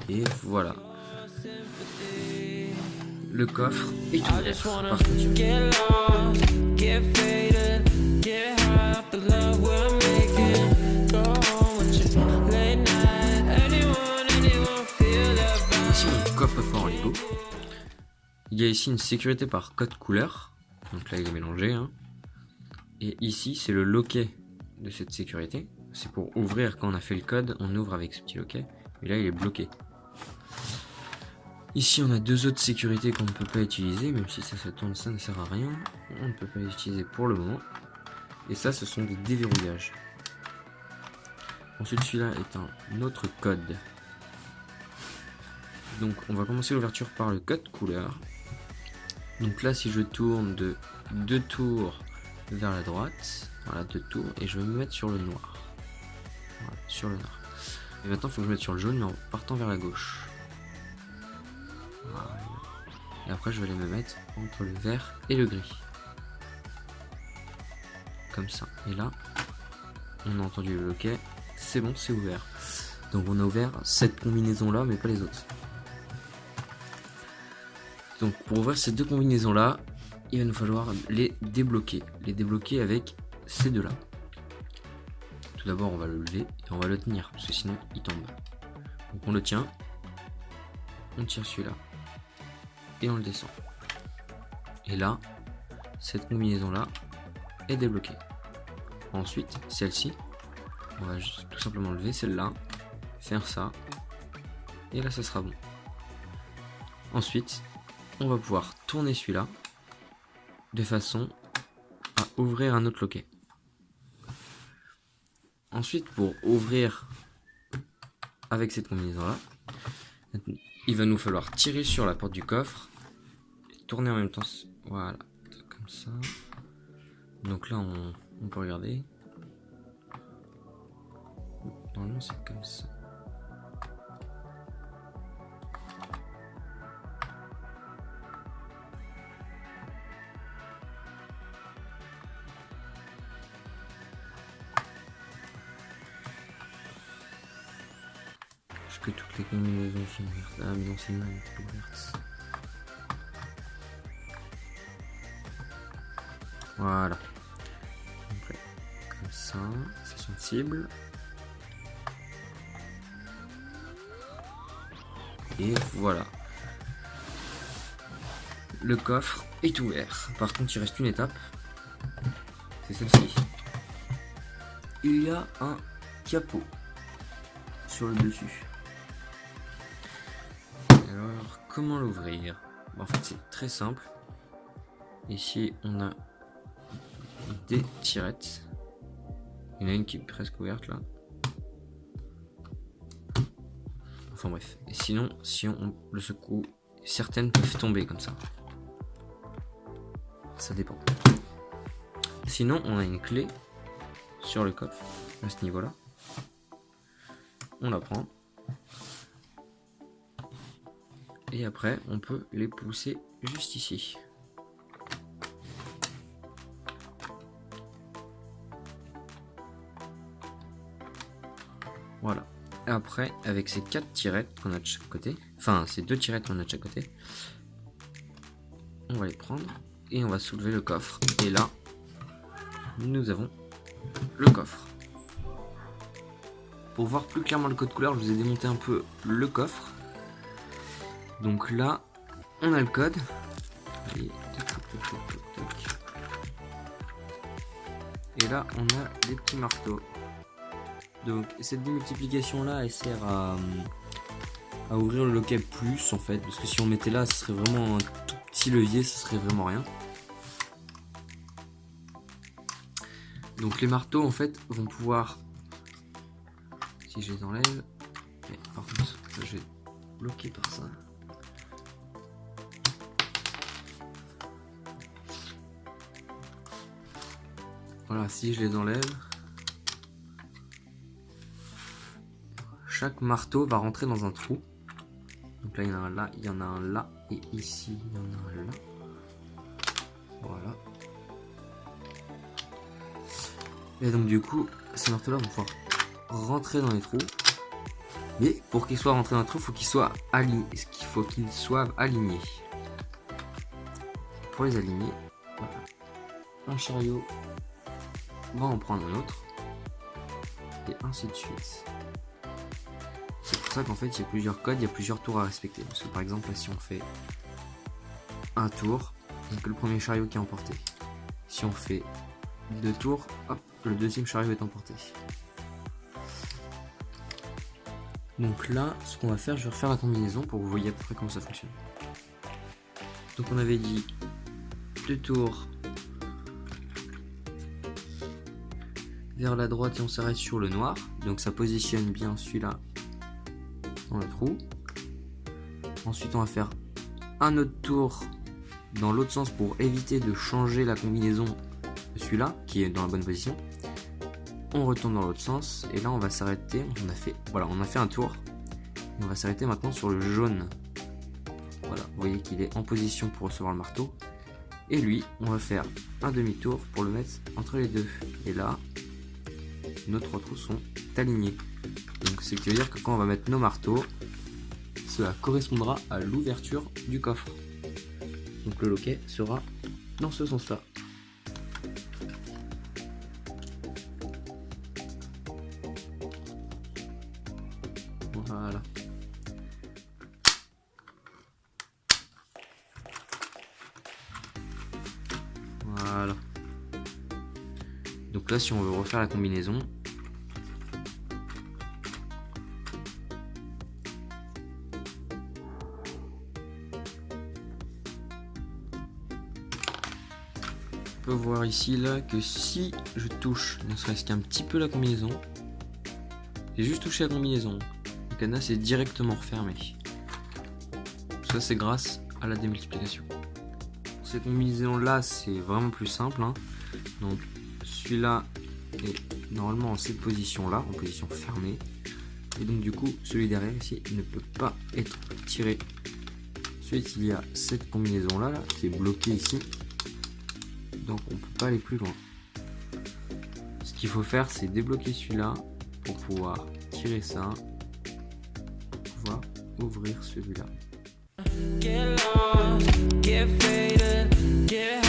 Et voilà. Le coffre est ouvert. Par contre, ici mon coffre-fort en Lego. Il y a ici une sécurité par code couleur. Donc là il est mélangé. Hein. Et ici c'est le loquet de cette sécurité. C'est pour ouvrir quand on a fait le code. On ouvre avec ce petit loquet. Et là il est bloqué. Ici on a deux autres sécurités qu'on ne peut pas utiliser. Même si ça tourne, ça ne sert à rien. On ne peut pas les utiliser pour le moment. Et ça ce sont des déverrouillages. Ensuite celui-là est un autre code. Donc on va commencer l'ouverture par le code couleur. Donc là si je tourne de 2 tours vers la droite, voilà 2 tours, et je vais me mettre sur le noir. Voilà, sur le noir. Et maintenant il faut que je me mette sur le jaune mais en partant vers la gauche. Voilà. Et après je vais aller me mettre entre le vert et le gris. Comme ça. Et là, on a entendu le loquet, c'est bon, c'est ouvert. Donc on a ouvert cette combinaison là mais pas les autres. Donc pour ouvrir ces deux combinaisons là, il va nous falloir les débloquer. Les débloquer avec ces deux là. Tout d'abord on va le lever et on va le tenir parce que sinon il tombe. Donc on le tient, on tire celui-là et on le descend. Et là, cette combinaison là est débloquée. Ensuite celle-ci, on va juste tout simplement lever celle-là, faire ça et là ça sera bon. Ensuite on va pouvoir tourner celui-là de façon à ouvrir un autre loquet. Ensuite, pour ouvrir avec cette combinaison là, il va nous falloir tirer sur la porte du coffre et tourner en même temps. Voilà, comme ça. Donc là on peut regarder. Normalement c'est comme ça. Que toutes les combinaisons sont ouvertes. Ah mais non, c'est une main qui est ouverte. Voilà. Donc là, comme ça, c'est son cible. Et voilà. Le coffre est ouvert. Par contre, il reste une étape. C'est celle-ci. Il y a un capot sur le dessus. Alors, comment l'ouvrir? En fait, c'est très simple. Ici, on a des tirettes. Il y en a une qui est presque ouverte là. Enfin bref. Et sinon, si on le secoue, certaines peuvent tomber comme ça. Ça dépend. Sinon, on a une clé sur le coffre à ce niveau-là. On la prend. Et après, on peut les pousser juste ici. Voilà. Et après, avec ces 4 tirettes qu'on a de chaque côté, enfin ces 2 tirettes qu'on a de chaque côté, on va les prendre et on va soulever le coffre. Et là, nous avons le coffre. Pour voir plus clairement le code couleur, je vous ai démonté un peu le coffre. Donc là, on a le code. Et là, on a des petits marteaux. Donc cette démultiplication là, elle sert à ouvrir le loquet plus en fait. Parce que si on mettait là, ce serait vraiment un tout petit levier, ce serait vraiment rien. Donc les marteaux en fait vont pouvoir, si je les enlève, mais par contre ça, je vais bloquer par ça. Voilà, si je les enlève, chaque marteau va rentrer dans un trou. Donc là il y en a un là, il y en a un là, et ici il y en a un là. Voilà. Et donc du coup, ces marteaux là vont pouvoir rentrer dans les trous. Mais pour qu'il soit rentré dans le trou, il faut qu'il soit aligné. Il faut qu'il soit aligné. Pour les aligner, voilà. Un chariot va en prendre un autre. Et ainsi de suite. C'est pour ça qu'en fait il y a plusieurs codes, il y a plusieurs tours à respecter. Parce que par exemple là, si on fait un tour, donc le premier chariot qui est emporté. Si on fait 2 tours, hop, le deuxième chariot est emporté. Donc là, ce qu'on va faire, je vais refaire la combinaison pour que vous voyez à peu près comment ça fonctionne. Donc on avait dit 2 tours vers la droite et on s'arrête sur le noir. Donc ça positionne bien celui-là dans le trou. Ensuite on va faire un autre tour dans l'autre sens pour éviter de changer la combinaison de celui-là qui est dans la bonne position. On retourne dans l'autre sens et là on va s'arrêter. On a fait un tour et on va s'arrêter maintenant sur le jaune. Voilà, vous voyez qu'il est en position pour recevoir le marteau. Et lui, on va faire un demi-tour pour le mettre entre les deux. Et là, nos 3 trous sont alignés. Donc ce qui veut dire que quand on va mettre nos marteaux, cela correspondra à l'ouverture du coffre. Donc le loquet sera dans ce sens-là. Voilà. Voilà. Donc là, si on veut refaire la combinaison, on peut voir ici là que si je touche ne serait-ce qu'un petit peu la combinaison, j'ai juste touché la combinaison, le cadenas est directement refermé. Ça c'est grâce à la démultiplication. Cette combinaison là c'est vraiment plus simple, hein. Donc celui-là est normalement en cette position là, en position fermée, et donc du coup celui derrière ici ne peut pas être tiré. Ensuite il y a cette combinaison là qui est bloquée ici, donc on peut pas aller plus loin. Ce qu'il faut faire c'est débloquer celui-là pour pouvoir tirer ça, pour pouvoir ouvrir celui-là. Get lost, get faded, get